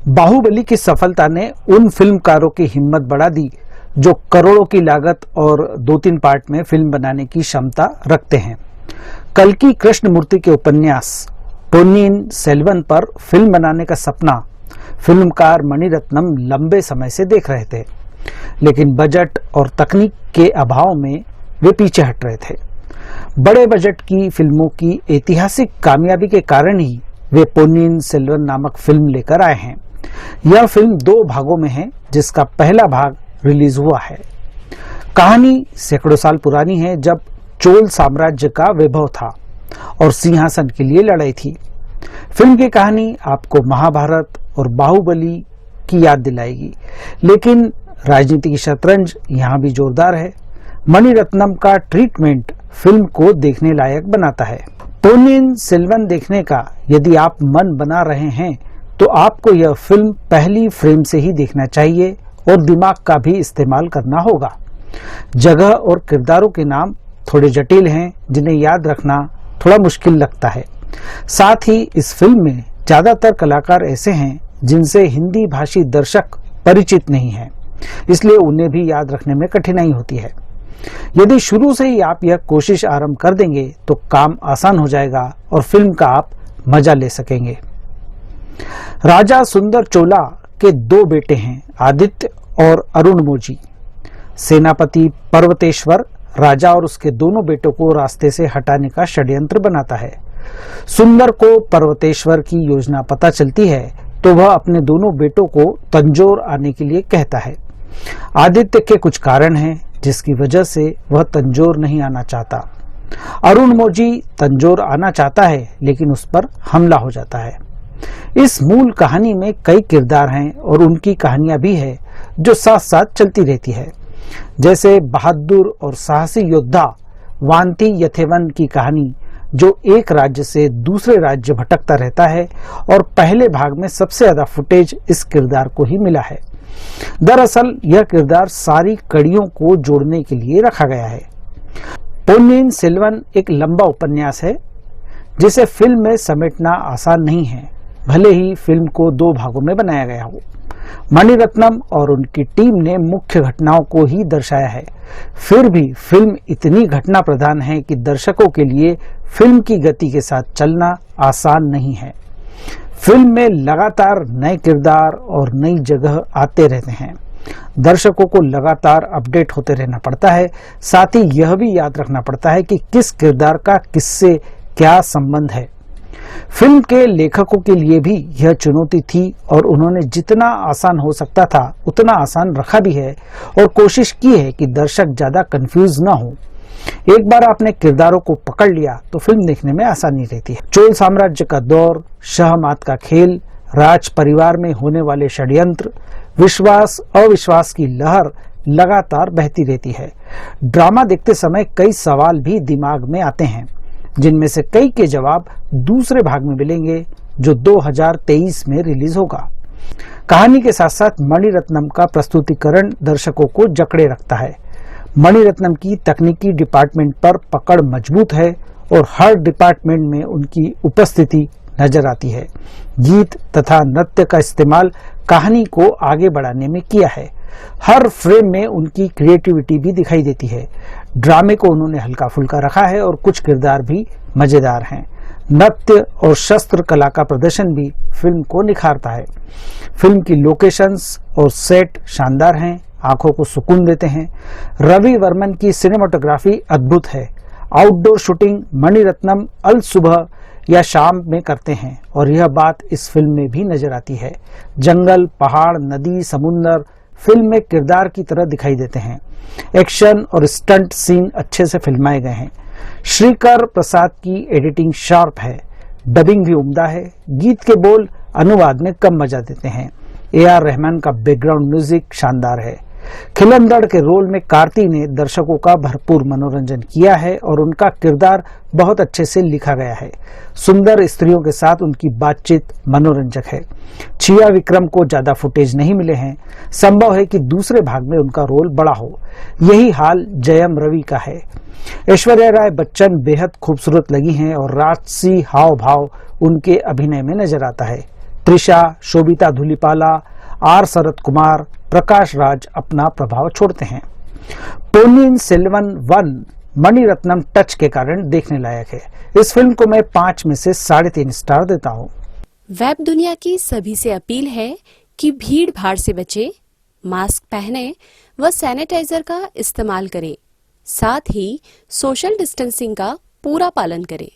बाहुबली की सफलता ने उन फिल्मकारों की हिम्मत बढ़ा दी जो करोड़ों की लागत और 2-3 पार्ट में फिल्म बनाने की क्षमता रखते हैं। कल्कि कृष्णमूर्ति के उपन्यास पोन्नियिन सेल्वन पर फिल्म बनाने का सपना फिल्मकार मणिरत्नम लंबे समय से देख रहे थे, लेकिन बजट और तकनीक के अभाव में वे पीछे हट रहे थे। बड़े बजट की फिल्मों की ऐतिहासिक कामयाबी के कारण ही वे पोन्नियिन सेल्वन नामक फिल्म लेकर आए हैं। यह फिल्म 2 भागों में है, जिसका पहला भाग रिलीज हुआ है। कहानी सैकड़ों साल पुरानी है, जब चोल साम्राज्य का वैभव था और सिंहासन के लिए लड़ाई थी। फिल्म की कहानी आपको महाभारत और बाहुबली की याद दिलाएगी, लेकिन राजनीति की शतरंज यहाँ भी जोरदार है। मणिरत्नम का ट्रीटमेंट फिल्म को देखने लायक बनाता है। पोन्नियिन सेल्वन देखने का यदि आप मन बना रहे हैं तो आपको यह फिल्म पहली फ्रेम से ही देखना चाहिए और दिमाग का भी इस्तेमाल करना होगा। जगह और किरदारों के नाम थोड़े जटिल हैं, जिन्हें याद रखना थोड़ा मुश्किल लगता है। साथ ही इस फिल्म में ज्यादातर कलाकार ऐसे हैं जिनसे हिंदी भाषी दर्शक परिचित नहीं है, इसलिए उन्हें भी याद रखने में कठिनाई होती है। यदि शुरू से ही आप यह कोशिश आरंभ कर देंगे तो काम आसान हो जाएगा और फिल्म का आप मजा ले सकेंगे। राजा सुंदर चोला के 2 बेटे हैं, आदित्य और अरुणमोजी। सेनापति पर्वतेश्वर राजा और उसके दोनों बेटों को रास्ते से हटाने का षड्यंत्र बनाता है। सुंदर को पर्वतेश्वर की योजना पता चलती है तो वह अपने दोनों बेटों को तंजौर आने के लिए कहता है। आदित्य के कुछ कारण हैं जिसकी वजह से वह तंजौर नहीं आना चाहता। अरुणमोजी तंजौर आना चाहता है, लेकिन उस पर हमला हो जाता है। इस मूल कहानी में कई किरदार हैं और उनकी कहानियां भी है जो साथ साथ चलती रहती है, जैसे बहादुर और साहसी योद्धा वांती यथेवन की कहानी, जो एक राज्य से दूसरे राज्य भटकता रहता है और पहले भाग में सबसे ज्यादा फुटेज इस किरदार को ही मिला है। दरअसल यह किरदार सारी कड़ियों को जोड़ने के लिए रखा गया है। पोन्नियिन सेल्वन एक लंबा उपन्यास है जिसे फिल्म में समेटना आसान नहीं है, भले ही फिल्म को 2 भागों में बनाया गया हो। मणिरत्नम और उनकी टीम ने मुख्य घटनाओं को ही दर्शाया है, फिर भी फिल्म इतनी घटना प्रधान है कि दर्शकों के लिए फिल्म की गति के साथ चलना आसान नहीं है। फिल्म में लगातार नए किरदार और नई जगह आते रहते हैं। दर्शकों को लगातार अपडेट होते रहना पड़ता है। साथ ही यह भी याद रखना पड़ता है कि किस किरदार का किससे क्या संबंध है। फिल्म के लेखकों के लिए भी यह चुनौती थी और उन्होंने जितना आसान हो सकता था उतना आसान रखा भी है और कोशिश की है कि दर्शक ज्यादा कंफ्यूज ना हो। एक बार आपने किरदारों को पकड़ लिया तो फिल्म देखने में आसानी रहती है। चोल साम्राज्य का दौर, शहमात का खेल, राज परिवार में होने वाले षड्यंत्र, विश्वास अविश्वास की लहर लगातार बहती रहती है। ड्रामा देखते समय कई सवाल भी दिमाग में आते हैं, जिनमें से कई के जवाब दूसरे भाग में मिलेंगे जो 2023 में रिलीज होगा। कहानी के साथ साथ मणिरत्नम का प्रस्तुतिकरण दर्शकों को जकड़े रखता है। मणिरत्नम की तकनीकी डिपार्टमेंट पर पकड़ मजबूत है और हर डिपार्टमेंट में उनकी उपस्थिति नजर आती है। गीत तथा नृत्य का इस्तेमाल कहानी को आगे बढ़ाने में किया है। हर फ्रेम में उनकी क्रिएटिविटी भी दिखाई देती है। ड्रामे को उन्होंने हल्का फुल्का रखा है और कुछ किरदार भी मजेदार हैं। नृत्य और शस्त्र कला का प्रदर्शन भी फिल्म को निखारता है। फिल्म की लोकेशंस और सेट शानदार हैं, आंखों को सुकून देते हैं। रवि वर्मन की सिनेमाटोग्राफी अद्भुत है। आउटडोर शूटिंग मणिरत्नम अल सुबह या शाम में करते हैं और यह बात इस फिल्म में भी नजर आती है। जंगल, पहाड़, नदी, समुंदर फिल्म में किरदार की तरह दिखाई देते हैं। एक्शन और स्टंट सीन अच्छे से फिल्माए गए हैं। श्रीकर प्रसाद की एडिटिंग शार्प है। डबिंग भी उम्दा है। गीत के बोल अनुवाद में कम मजा देते हैं। AR रहमान का बैकग्राउंड म्यूजिक शानदार है। खिलंदड़ के रोल में कार्ति ने दर्शकों का भरपूर मनोरंजन किया है और उनका किरदार बहुत अच्छे से लिखा गया है। सुंदर स्त्रियों के साथ उनकी बातचीत मनोरंजक है। छिया विक्रम को ज्यादा फुटेज नहीं मिले हैं। संभव है कि दूसरे भाग में उनका रोल बड़ा हो। यही हाल जयम रवि का है। ऐश्वर्या राय बच्चन बेहद खूबसूरत लगी हैं और राजसी हाव भाव उनके अभिनय में नजर आता है। त्रिशा, शोभिता धूलिपाला, आर शरद कुमार, प्रकाश राज अपना प्रभाव छोड़ते हैं। पोन्नियिन सेल्वन 1 मणिरत्नम टच के कारण देखने लायक है। इस फिल्म को मैं 5 में से 3.5 स्टार देता हूँ। वेब दुनिया की सभी से अपील है कि भीड़ भाड़ से बचे, मास्क पहने व सैनिटाइजर का इस्तेमाल करें, साथ ही सोशल डिस्टेंसिंग का पूरा पालन करें।